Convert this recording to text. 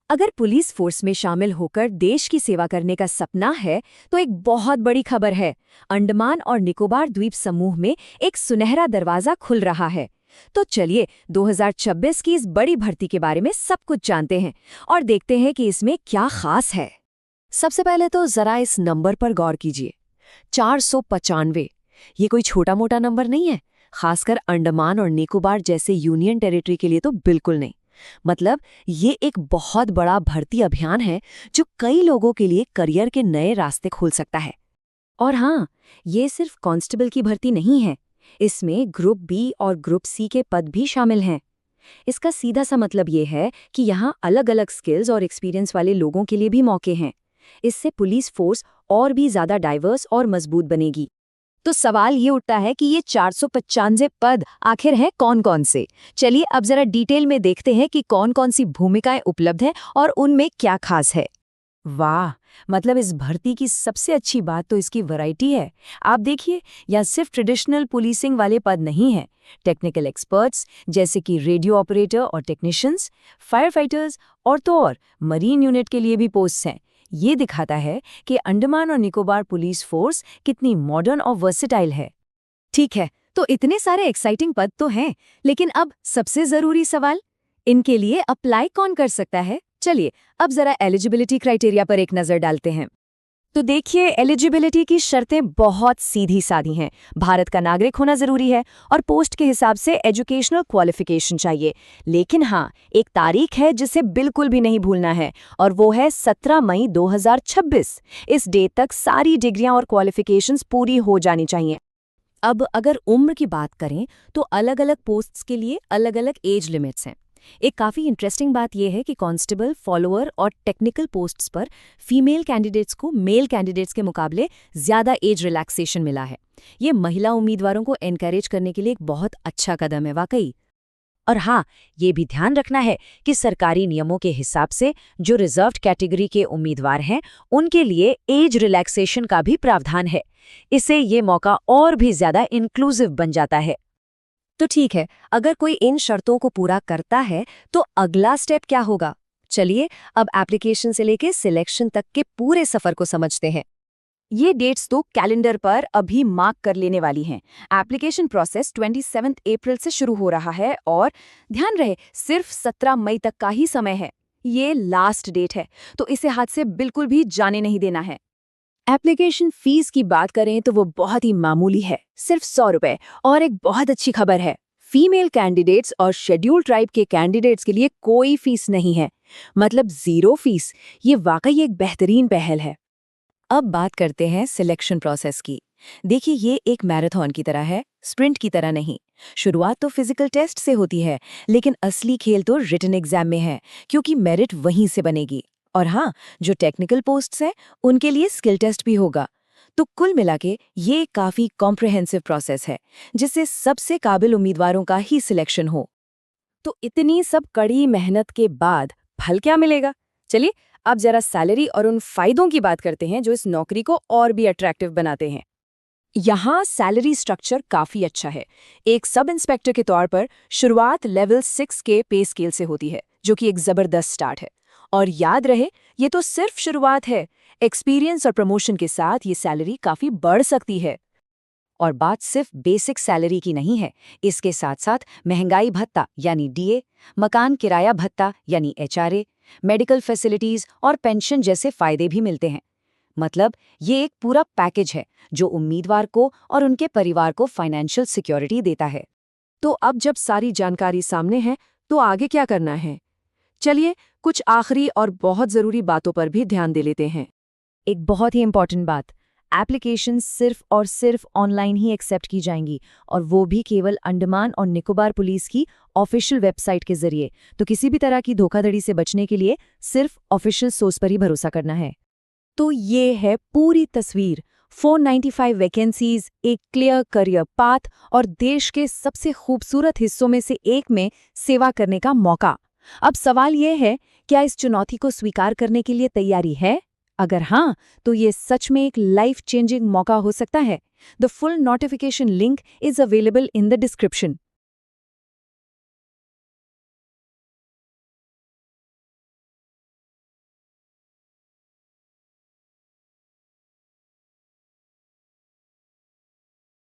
अगर police force में शामिल होकर देश की सेवा करने का सपना है तो एक बहुत बड़ी खबर है। अंडमान और निकोबार द्वीप समूह में एक सुनहरा दरवाजा खुल रहा है। तो चलिए 2026 की इस बड़ी भर्ती के बारे में सब कुछ जानते हैं और देखते हैं कि इसमें क्या खास है। सबसे पहले तो जरा इस नंबर पर गौर कीजिए, 495। ये कोई छोटा मोटा नंबर नहीं है, खासकर अंडमान और निकोबार जैसे यूनियन टेरिटरी के लिए तो बिल्कुल नहीं। मतलब ये एक बहुत बड़ा भर्ती अभियान है जो कई लोगों के लिए करियर के नए रास्ते खोल सकता है। और हाँ, ये सिर्फ कांस्टेबल की भर्ती नहीं है, इसमें ग्रुप बी और ग्रुप सी के पद भी शामिल हैं। इसका सीधा सा मतलब ये है कि यहाँ अलग अलग स्किल्स और एक्सपीरियंस वाले लोगों के लिए भी मौके हैं। इससे पुलिस फोर्स और भी ज्यादा डाइवर्स और मजबूत बनेगी। तो सवाल ये उठता है कि ये 495 पद आखिर हैं कौन कौन से। चलिए अब जरा डिटेल में देखते हैं कि कौन कौन सी भूमिकाएं उपलब्ध हैं और उनमें क्या खास है। वाह, मतलब इस भर्ती की सबसे अच्छी बात तो इसकी वैरायटी है। आप देखिए, यहाँ सिर्फ ट्रेडिशनल पुलिसिंग वाले पद नहीं हैं। टेक्निकल एक्सपर्ट्स जैसे कि रेडियो ऑपरेटर और टेक्नीशियंस, फायर फाइटर्स और तो और मरीन यूनिट के लिए भी पोस्ट्स हैं। ये दिखाता है कि अंडमान और निकोबार पुलिस फोर्स कितनी मॉडर्न और वर्सेटाइल है। ठीक है, तो इतने सारे एक्साइटिंग पद तो हैं, लेकिन अब सबसे जरूरी सवाल, इनके लिए अप्लाई कौन कर सकता है। चलिए अब जरा एलिजिबिलिटी क्राइटेरिया पर एक नजर डालते हैं। तो देखिए, एलिजिबिलिटी की शर्तें बहुत सीधी सादी हैं। भारत का नागरिक होना जरूरी है और पोस्ट के हिसाब से एजुकेशनल क्वालिफिकेशन चाहिए। लेकिन हाँ, एक तारीख है जिसे बिल्कुल भी नहीं भूलना है और वो है 17 मई 2026। इस डेट तक सारी डिग्रियां और क्वालिफिकेशंस पूरी हो जानी चाहिए। अब अगर उम्र की बात करें तो अलग अलग पोस्ट्स के लिए अलग अलग एज लिमिट्स हैं। एक काफ़ी इंटरेस्टिंग बात यह है कि कांस्टेबल, फॉलोअर और टेक्निकल पोस्ट्स पर फीमेल कैंडिडेट्स को मेल कैंडिडेट्स के मुकाबले ज़्यादा एज रिलैक्सेशन मिला है। ये महिला उम्मीदवारों को एनकरेज करने के लिए एक बहुत अच्छा कदम है वाकई। और हाँ, ये भी ध्यान रखना है कि सरकारी नियमों के हिसाब से जो रिजर्व्ड कैटेगरी के उम्मीदवार हैं उनके लिए एज रिलैक्सेशन का भी प्रावधान है। इससे ये मौका और भी ज़्यादा इंक्लूसिव बन जाता है। तो ठीक है, अगर कोई इन शर्तों को पूरा करता है तो अगला स्टेप क्या होगा। चलिए अब एप्लीकेशन से लेके सिलेक्शन तक के पूरे सफर को समझते हैं। ये डेट्स तो कैलेंडर पर अभी मार्क कर लेने वाली हैं। एप्लीकेशन प्रोसेस 27 अप्रैल से शुरू हो रहा है और ध्यान रहे सिर्फ 17 मई तक का ही समय है। ये लास्ट डेट है, तो इसे हाथ से बिल्कुल भी जाने नहीं देना है। एप्लीकेशन फीस की बात करें तो वो बहुत ही मामूली है, सिर्फ 100 रुपए। और एक बहुत अच्छी खबर है, फीमेल कैंडिडेट्स और शेड्यूल ट्राइब के कैंडिडेट्स के लिए कोई फीस नहीं है, मतलब 0 फीस। ये वाकई एक बेहतरीन पहल है। अब बात करते हैं सिलेक्शन प्रोसेस की। देखिए, ये एक मैराथन की तरह है, स्प्रिंट की तरह नहीं। शुरुआत तो फिजिकल टेस्ट से होती है, लेकिन असली खेल तो रिटन एग्जाम में है, क्योंकि मेरिट वहीं से बनेगी। और हाँ, जो टेक्निकल पोस्ट्स हैं उनके लिए स्किल टेस्ट भी होगा। तो कुल मिला के ये काफ़ी कॉम्प्रिहेंसिव प्रोसेस है, जिससे सबसे काबिल उम्मीदवारों का ही सिलेक्शन हो। तो इतनी सब कड़ी मेहनत के बाद फल क्या मिलेगा। चलिए अब जरा सैलरी और उन फायदों की बात करते हैं जो इस नौकरी को और भी अट्रैक्टिव बनाते हैं। यहाँ सैलरी स्ट्रक्चर काफ़ी अच्छा है। एक सब इंस्पेक्टर के तौर पर शुरुआत लेवल 6 के पे स्केल से होती है, जो कि एक ज़बरदस्त स्टार्ट है। और याद रहे, ये तो सिर्फ शुरुआत है। एक्सपीरियंस और प्रमोशन के साथ ये सैलरी काफ़ी बढ़ सकती है। और बात सिर्फ बेसिक सैलरी की नहीं है, इसके साथ साथ महंगाई भत्ता यानी डीए, मकान किराया भत्ता यानी एचआरए, मेडिकल फैसिलिटीज़ और पेंशन जैसे फ़ायदे भी मिलते हैं। मतलब ये एक पूरा पैकेज है जो उम्मीदवार को और उनके परिवार को फाइनेंशियल सिक्योरिटी देता है। तो अब जब सारी जानकारी सामने है तो आगे क्या करना है। चलिए कुछ आखिरी और बहुत ज़रूरी बातों पर भी ध्यान दे लेते हैं। एक बहुत ही इंपॉर्टेंट बात, एप्लीकेशन सिर्फ और सिर्फ ऑनलाइन ही एक्सेप्ट की जाएंगी, और वो भी केवल अंडमान और निकोबार पुलिस की ऑफिशियल वेबसाइट के जरिए। तो किसी भी तरह की धोखाधड़ी से बचने के लिए सिर्फ ऑफिशियल सोर्स पर ही भरोसा करना है। तो ये है पूरी तस्वीर, 495 वैकेंसीज, एक क्लियर करियर पाथ और देश के सबसे खूबसूरत हिस्सों में से एक में सेवा करने का मौका। अब सवाल यह है, क्या इस चुनौती को स्वीकार करने के लिए तैयारी है? अगर हाँ, तो ये सच में एक लाइफ चेंजिंग मौका हो सकता है। The full notification link is available in the description.